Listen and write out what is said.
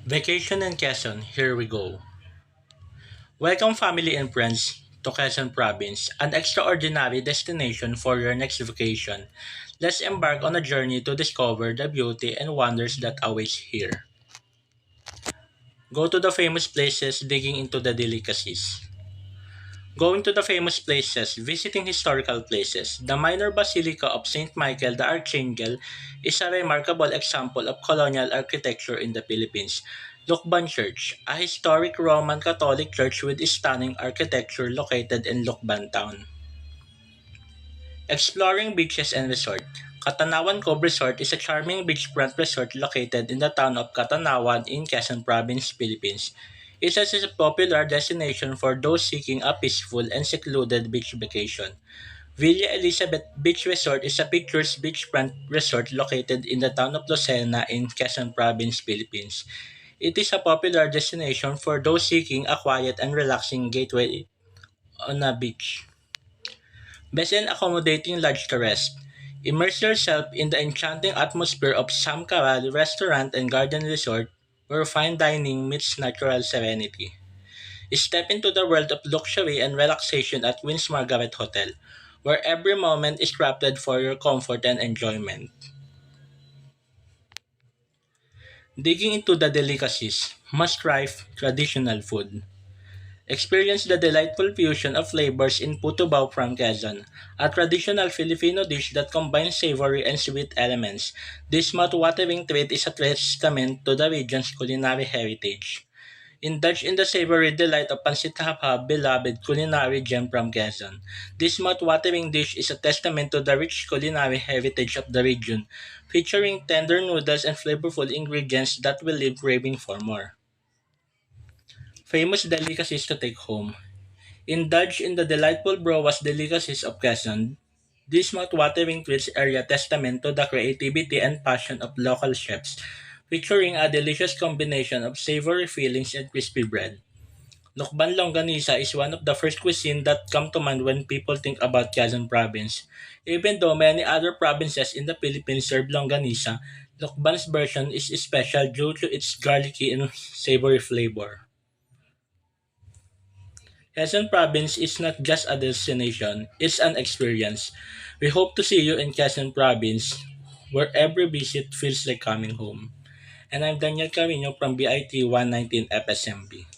Vacation in Quezon, here we go. Welcome family and friends to Quezon Province, an extraordinary destination for your next vacation. Let's embark on a journey to discover the beauty and wonders that awaits here. Go to the famous places, digging into the delicacies. Going to the famous places, visiting historical places. The minor basilica of St. Michael the Archangel is a remarkable example of colonial architecture in the Philippines. Lucban Church, a historic Roman Catholic church with stunning architecture located in Lucban town. Exploring beaches and resort. Katanawan Cove Resort is a charming beachfront resort located in the town of Katanawan in Quezon Province, Philippines. It is a popular destination for those seeking a peaceful and secluded beach vacation. Villa Elizabeth Beach Resort is a picturesque beachfront resort located in the town of Lucena in Quezon Province, Philippines. It is a popular destination for those seeking a quiet and relaxing getaway on a beach. Best in accommodating large to rest. Immerse yourself in the enchanting atmosphere of Sam Karal Restaurant and Garden Resort, where fine dining meets natural serenity. Step into the world of luxury and relaxation at Queen's Margaret Hotel, where every moment is crafted for your comfort and enjoyment. Digging into the delicacies, must try traditional food. Experience the delightful fusion of flavors in puto bao from Quezon, a traditional Filipino dish that combines savory and sweet elements. This mouth-watering treat is a testament to the region's culinary heritage. Indulge in the savory delight of pancit hapha, beloved culinary gem from Quezon. This mouth-watering dish is a testament to the rich culinary heritage of the region, featuring tender noodles and flavorful ingredients that will leave craving for more. Famous delicacies to take home. Indulge in the delightful browas delicacies of Quezon. These mouth-watering treats are a testament to the creativity and passion of local chefs, featuring a delicious combination of savory fillings and crispy bread. Lokban Longanisa is one of the first cuisine that come to mind when people think about Quezon province. Even though many other provinces in the Philippines serve longanisa, Lokban's version is special due to its garlicky and savory flavor. Quezon Province is not just a destination, it's an experience. We hope to see you in Quezon Province, where every visit feels like coming home. And I'm Daniel Carino from BIT 119 FSMB.